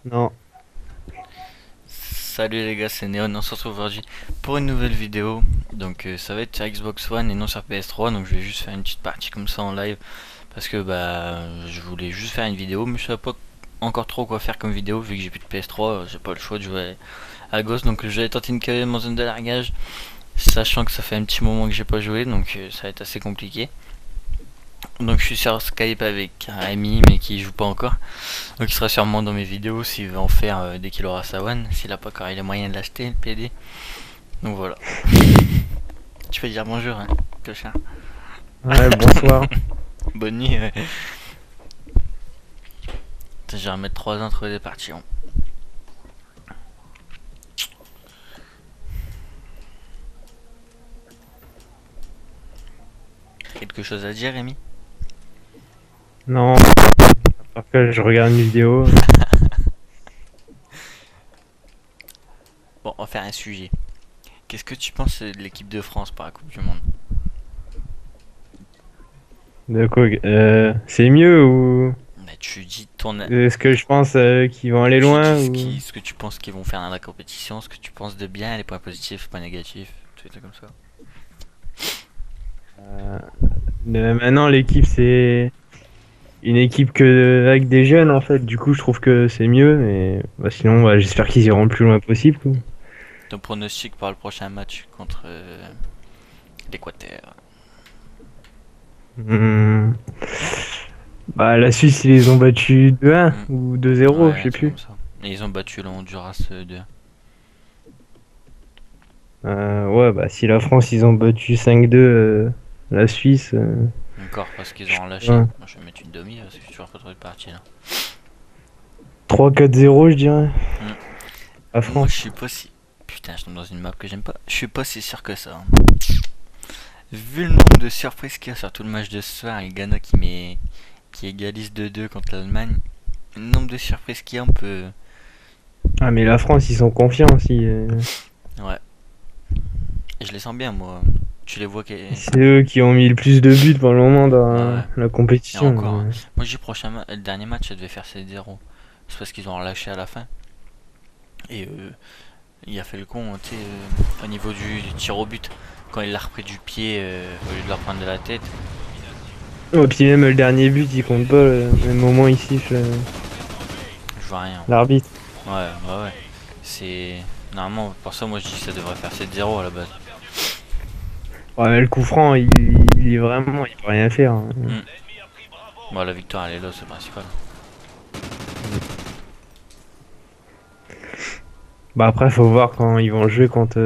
Non. Salut les gars, c'est Neon, on se retrouve aujourd'hui pour une nouvelle vidéo. Donc ça va être sur Xbox One et non sur PS3, donc je vais juste faire une petite partie comme ça en live. Parce que je voulais juste faire une vidéo, mais je savais pas encore trop quoi faire comme vidéo. Vu que j'ai plus de PS3, j'ai pas le choix de jouer à Ghost. Donc je vais tenter une carrière en zone de largage, sachant que ça fait un petit moment que j'ai pas joué, donc ça va être assez compliqué. Donc je suis sur Skype avec un ami mais qui joue pas encore. Donc il sera sûrement dans mes vidéos s'il veut en faire dès qu'il aura sa one. S'il a pas encore les moyens de l'acheter, le PD. Donc voilà. Tu peux dire bonjour, hein, clochard. Ouais, bonsoir. Bonne nuit, ouais. Attends, je vais remettre 3 entre les parties. Quelque chose à dire, Rémi? Non, parce que je regarde une vidéo. Bon, on va faire un sujet. Qu'est-ce que tu penses de l'équipe de France pour la Coupe du Monde? De quoi c'est mieux ou Mais tu dis ton. est-ce que je pense qu'ils vont aller Tu loin dis ou... ce que tu penses qu'ils vont faire dans la compétition, ce que tu penses de bien, les points positifs, les points négatifs, tout ça comme ça. Euh, Maintenant l'équipe c'est une équipe que avec des jeunes en fait. Du coup je trouve que c'est mieux. Mais bah, sinon j'espère qu'ils iront le plus loin possible, quoi. Ton pronostic pour le prochain match contre l'Équateur. Hmm. Bah la Suisse ils les ont battus 2-1 Hmm. ou 2-0, Ouais, je un sais truc plus. comme ça. Et ils ont battu le Honduras 2. Ouais, bah si la France ils ont battu 5-2 la Suisse, Encore parce qu'ils je ont sais relâché. pas. Moi je vais mettre une demi parce que je suis toujours pas trop de partie là. 3-4-0 je dirais. Hmm. La Moi je France. suis pas si. Putain, je tombe dans une map que j'aime pas. Je suis pas si sûr que ça, hein. Vu le nombre de surprises qu'il y a sur tout le match de ce soir et Ghana qui égalise 2-2 contre l'Allemagne, le nombre de surprises qu'il y a, on peut. Ah mais la France ils sont confiants aussi. Ouais. Et je les sens bien, moi. Tu les vois qui. C'est eux qui ont mis le plus de buts pour le moment Ouais, dans ouais. la Et compétition. encore, hein. Moi, j'ai le dernier match, ça devait faire 7-0. C'est parce qu'ils ont relâché à la fin. Et il a fait le con, tu sais, au niveau du tir au but. Quand il l'a repris du pied au lieu de leur prendre de la tête. Et puis même le dernier but il compte pas. Même au moment il siffle Je vois rien. l'arbitre. Ouais, ouais. C'est. Normalement, pour ça, moi, je dis que ça devrait faire 7-0 à la base. Ouais, mais le coup franc il est vraiment il peut rien faire, hein. Hmm. Bon, la victoire, elle est là, c'est le principal. Bah après faut voir quand ils vont jouer contre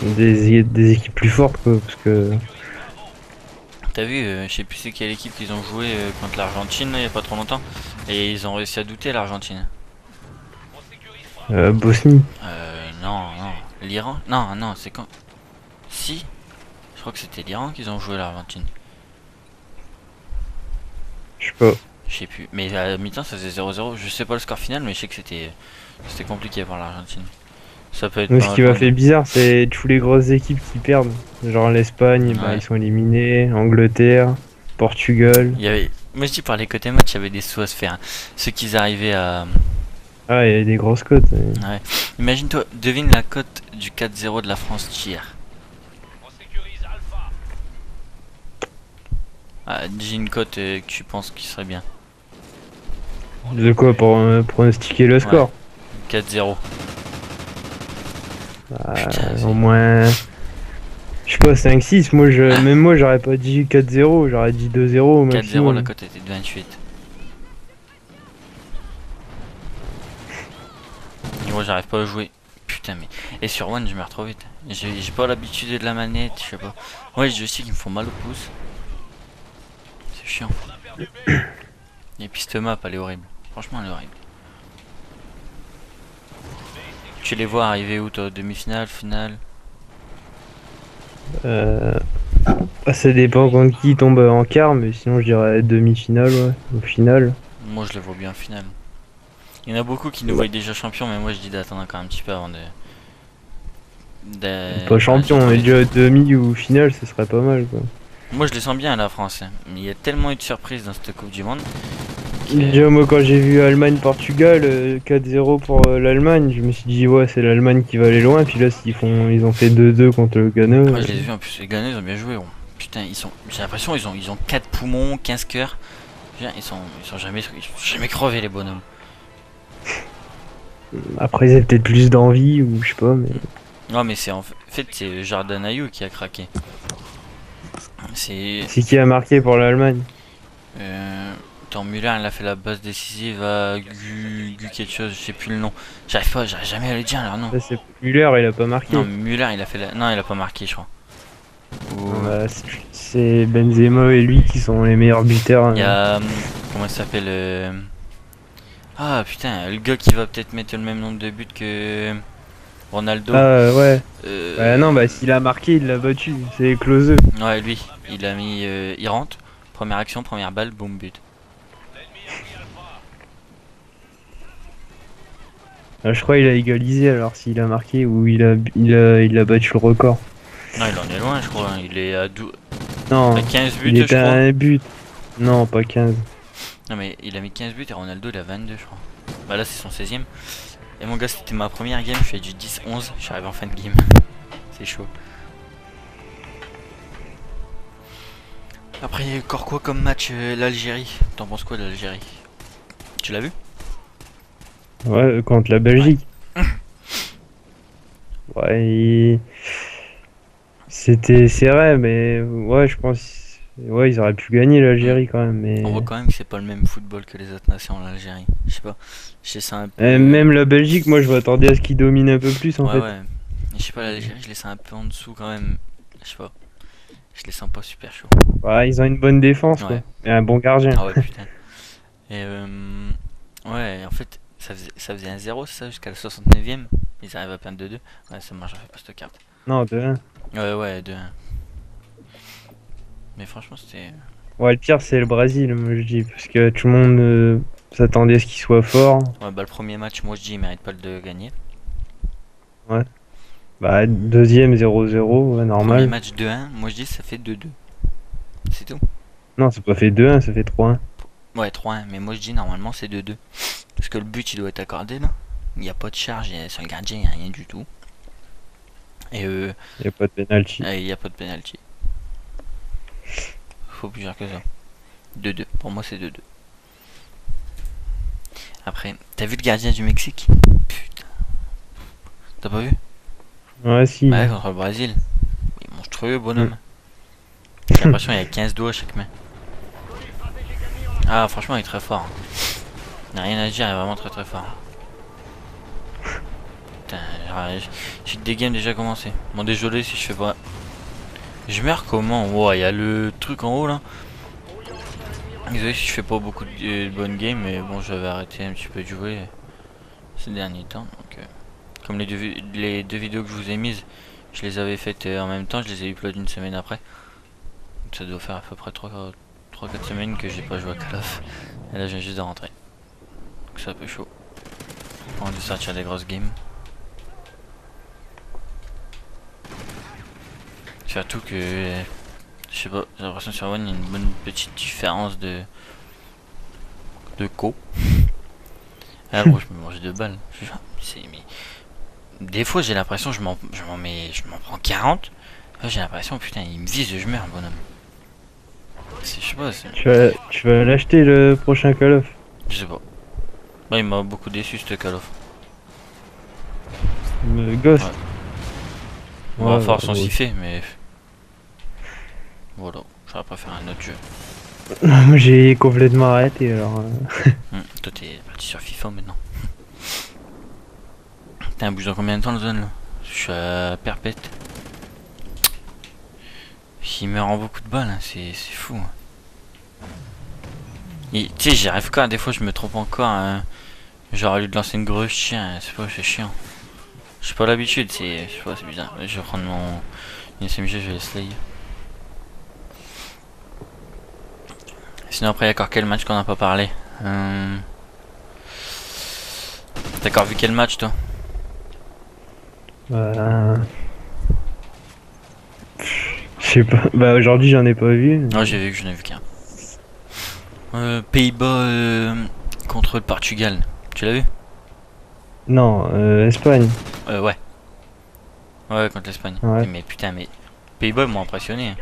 des équipes plus fortes, quoi, parce que T'as vu, je sais plus c'est quelle équipe qu'ils ont joué contre l'Argentine, là, il y a pas trop longtemps. Et ils ont réussi à douter l'Argentine. Bosnie, Non. L'Iran? Non, c'est quand. Si, je crois que c'était l'Iran qu'ils ont joué l'Argentine. je sais pas. Je sais plus. Mais à mi-temps, ça faisait 0-0. Je sais pas le score final, mais je sais que c'était compliqué pour l'Argentine. Ça peut être Moi, pas ce mal qui m'a pour fait nous. bizarre, c'est tous les grosses équipes qui perdent. Genre l'Espagne, bah, Ouais. ils sont éliminés. Angleterre, Portugal. Il y avait. Moi je dis par les côtés match, il y avait des sous à se faire, hein. Ceux qui arrivaient à. Ah, il y a des grosses cotes. Ouais. Imagine-toi, devine la cote du 4-0 de la France d'hier. Ah, dis une cote que tu penses qui serait bien. De quoi pour pronostiquer le Ouais, score? 4-0. Putain, Au c'est. moins, je sais pas, 5-6. Même moi, j'aurais pas dit 4-0, j'aurais dit 2-0 au 4-0, la maximum. cote était de 28. Et moi j'arrive pas à jouer. Putain, mais. Et sur One, je meurs trop vite. J'ai pas l'habitude de la manette, je sais pas. Ouais, je sais qu'ils me font mal au pouce. C'est chiant. Et puis cette map, elle est horrible. Franchement, elle est horrible. Tu les vois arriver où, toi? Demi-finale, finale? Euh, Ça dépend quand qui tombe en quart, mais sinon, je dirais demi-finale, ouais, ou finale. Moi, je les vois bien en finale. Il y en a beaucoup qui nous voient déjà champions, mais moi, je dis d'attendre encore un petit peu avant Pas Vas-y, champion, trop mais vite. déjà demi ou finale, ce serait pas mal, quoi. Moi, je les sens bien à la France, hein. Mais il y a tellement eu de surprises dans cette Coupe du Monde Déjà, moi, quand j'ai vu Allemagne-Portugal, 4-0 pour l'Allemagne, je me suis dit, ouais, c'est l'Allemagne qui va aller loin. Puis là, ils ont fait 2-2 contre le Ghana. Ouais, je les ai vus en plus, les Ghanéens ils ont bien joué. Bon. Putain, j'ai l'impression ils ont 4 poumons, 15 cœurs. Ils sont jamais crevés les bonhommes. Après, ils avaient peut-être plus d'envie, ou je sais pas, mais. Non, mais c'est en fait, c'est Jordan Ayew qui a craqué. C'est. C'est qui a marqué pour l'Allemagne? Euh, Tant Müller, il a fait la passe décisive à Gu quelque chose, je sais plus le nom. J'arrive jamais à le dire leur nom. Ça, c'est Müller, il a pas Non, marqué. Müller, il a fait la. Non, il a pas marqué, je crois. Ou. Bah, c'est Benzema et lui qui sont les meilleurs buteurs. Il y a. Comment ça s'appelle Ah putain, le gars qui va peut-être mettre le même nombre de buts que Ronaldo. Ah ouais. Bah Euh, non, bah s'il a marqué, il l'a battu. C'est Klose. Ouais, lui, il a mis. Il rentre. Première action, première balle, boum, but. Ah, je crois qu'il a égalisé alors s'il a marqué ou il a battu le record. Non, il en est loin, je crois. Hein. Il est Non, à 15 buts, il je était à crois. un but. Non, pas 15. Non, mais il a mis 15 buts et Ronaldo, il a 22, je crois. Bah là, c'est son 16ème. Et mon gars, c'était ma première game. Je fais du 10-11. Je suis arrivé en fin de game. C'est chaud. Après, il y a encore quoi comme match l'Algérie. T'en penses quoi de l'Algérie? Tu l'as vu? Ouais, contre la Belgique. Ouais, c'était serré, mais ouais, je pense. Ouais, ils auraient pu gagner l'Algérie quand même, mais. On voit quand même que c'est pas le même football que les autres nations en Algérie. Je sais pas. Je sais ça un peu. Même la Belgique, moi je m'attendais à ce qu'ils dominent un peu plus en Ouais, fait. ouais. Je sais pas, l'Algérie, je les sens un peu en dessous quand même. Je sais pas. Je les sens pas super chauds. Ouais, ils ont une bonne défense quoi. Ouais. Et un bon gardien. Ah ouais, putain. Et ouais, en fait, ça faisait un 0 c'est ça, jusqu'à la 69ème. Ils arrivent à perdre 2-2. Ouais, ça marche, j'en fais pas cette carte. Non, de 1. Ouais, ouais, 2-1. Mais franchement, c'était. Ouais, le pire c'est le Brésil, moi je dis, parce que tout le monde s'attendait à ce qu'il soit fort. Ouais, bah le premier match, moi je dis, il mérite pas de gagner. Ouais. Bah, deuxième 0-0, ouais, Premier normal. match 2-1, moi je dis, ça fait 2-2. C'est tout. Non, c'est pas fait 2-1, ça fait 3-1. Ouais, 3-1, mais moi je dis, normalement, c'est 2-2. Parce que le but, il doit être accordé là. Il n'y a pas de charge, sur le gardien, il n'y a rien du tout. Et Y a pas de penalty. il n'y a pas de penalty. Faut plus dire que ça. 2-2, pour moi c'est 2-2. Après, t'as vu le gardien du Mexique? Putain. T'as pas vu? Ouais, si. Ouais, contre le Brésil. Il est monstrueux, bonhomme. J'ai l'impression qu'il y a 15 doigts à chaque main. Ah, franchement, il est très fort. Il n'y a rien à dire, il est vraiment très très fort. Putain, j'ai des games déjà commencé. Bon, désolé si je fais pas. Je meurs comment? Wow, il y a le truc en haut là. Désolé si je fais pas beaucoup de bonnes games, mais bon, j'avais arrêté un petit peu de jouer ces derniers temps. Donc, comme les deux vidéos que je vous ai mises, je les avais faites en même temps, je les ai upload une semaine après. Donc, ça doit faire à peu près 3-4 semaines que j'ai pas joué à Call of. Et là, je viens juste de rentrer. Donc, c'est un peu chaud. On va sortir des grosses games. Surtout que, je sais pas, j'ai l'impression que sur One il y a une bonne petite différence de co. Ah gros, je me mange 2 balles. Mais des fois j'ai l'impression je m'en prends 40. Là j'ai l'impression putain il me vise je meurs bonhomme. Je sais pas, Tu vas l'acheter le prochain Call of. je sais pas. Bah il m'a beaucoup déçu ce Call of. Ghost. Ouais. On va Ouais, falloir bah, s'en ouais. fait mais voilà, j'aurais préféré un autre jeu. Moi j'ai complètement arrêté alors. Toi t'es parti sur FIFA maintenant. T'as un bouge dans combien de temps le zone là? Je suis à perpète. Il meurt en beaucoup de balles, hein. C'est fou. Hein. Tu sais, j'y arrive quand des fois je me trompe encore. Hein. Genre au lieu de lancer une grosse chien, c'est pas, c'est chiant. J'ai pas l'habitude, je sais pas, c'est bizarre. Je vais prendre une SMG, je vais le slay. Sinon après, il y a encore quel match qu'on n'a pas parlé? T'as encore vu quel match toi? Je sais pas. Bah aujourd'hui j'en ai pas vu. Non, j'ai vu que je n'ai vu qu'un. Pays-Bas contre le Portugal. Tu l'as vu? Non, Espagne. Ouais. Ouais, contre l'Espagne. Ouais. Mais putain, mais Pays-Bas m'ont impressionné, hein.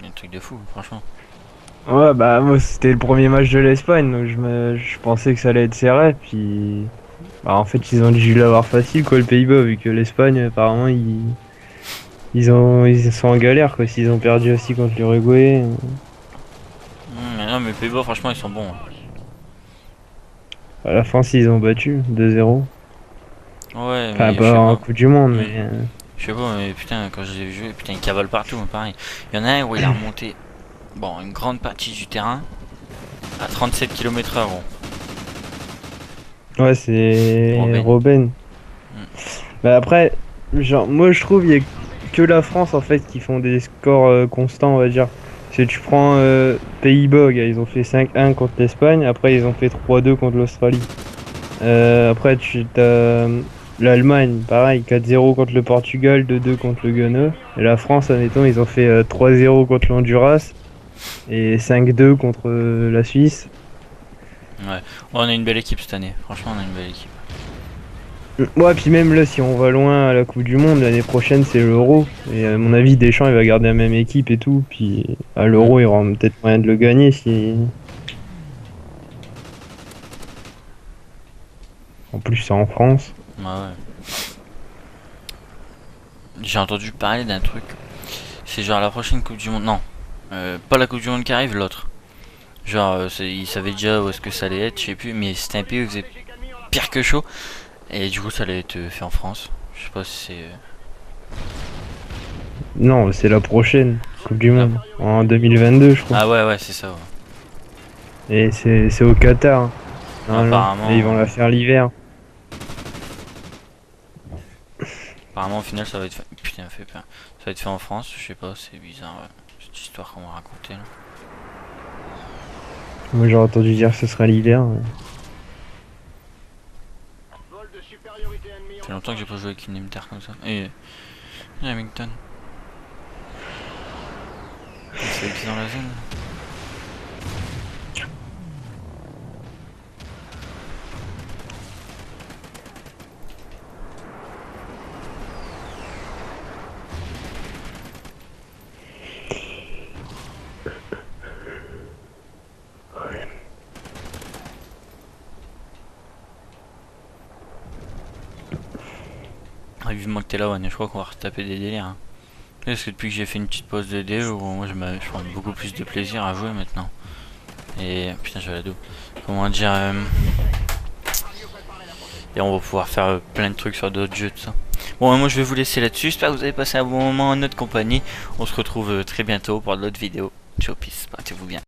Un truc de fou, franchement. Ouais, bah moi c'était le premier match de l'Espagne, donc je pensais que ça allait être serré, puis bah, en fait ils ont dû l'avoir facile quoi le Pays-Bas, vu que l'Espagne apparemment ils sont en galère quoi, s'ils ont perdu aussi contre l'Uruguay. Mais non, mais Pays-Bas, franchement, ils sont bons, hein. À la fin, s'ils ont battu 2-0. Ouais, Enfin, mais je pas sais en pas. Coupe du Monde, Hmm. mais. Je sais pas, mais putain, quand je l'ai vu jouer, putain, il cavale partout, hein, pareil. Il y en a un où il a remonté, bon, une grande partie du terrain à 37 km/h, gros. Ouais, c'est Robben. Robben. Hmm. Bah après, genre, moi je trouve il y a que la France en fait qui font des scores constants, on va dire. Si tu prends Pays-Bas, gars, ils ont fait 5-1 contre l'Espagne, après ils ont fait 3-2 contre l'Australie. Après, tu as l'Allemagne, pareil, 4-0 contre le Portugal, 2-2 contre le Ghana. Et la France, admettons, ils ont fait 3-0 contre l'Honduras et 5-2 contre la Suisse. Ouais. Oh, on a une belle équipe cette année, franchement, on a une belle équipe. Ouais, puis même là, si on va loin à la Coupe du Monde, l'année prochaine, c'est l'Euro. Et à mon avis, Deschamps, il va garder la même équipe et tout. Puis à l'Euro, il y aura peut-être moyen de le gagner si. En plus, c'est en France. Ouais, ouais. J'ai entendu parler d'un truc. C'est genre la prochaine Coupe du Monde. Non, pas la Coupe du Monde qui arrive, l'autre. Genre, ils savaient déjà où est-ce que ça allait être, je sais plus, mais c'était un pays où il faisait pire que chaud. Et du coup, ça allait être fait en France. Je sais pas si c'est. Non, c'est la prochaine Coupe du La- Monde. En 2022, je crois. Ah ouais, ouais, c'est ça, ouais. Et c'est au Qatar, hein, normalement. Apparemment, Et ils vont la faire l'hiver. apparemment, au final, ça va être fait. Putain, ça fait peur. Ça va être fait en France, je sais pas, c'est bizarre, ouais. Cette histoire qu'on m'a racontée là. Moi, j'ai entendu dire que ce sera l'hiver. Ça fait longtemps que j'ai pas joué avec une Nemtar comme ça. Et. Remington. C'est qui dans la zone. Ah, vivement que t'es là, ouais, je crois qu'on va retaper des délires, hein. Parce que depuis que j'ai fait une petite pause de dé, moi je prends beaucoup plus de plaisir à jouer maintenant. Et putain, j'ai la dos. Comment dire, et on va pouvoir faire plein de trucs sur d'autres jeux, tout ça. Bon, moi je vais vous laisser là-dessus. J'espère que vous avez passé un bon moment en notre compagnie. On se retrouve très bientôt pour d'autres vidéos. Ciao, peace, portez-vous bien.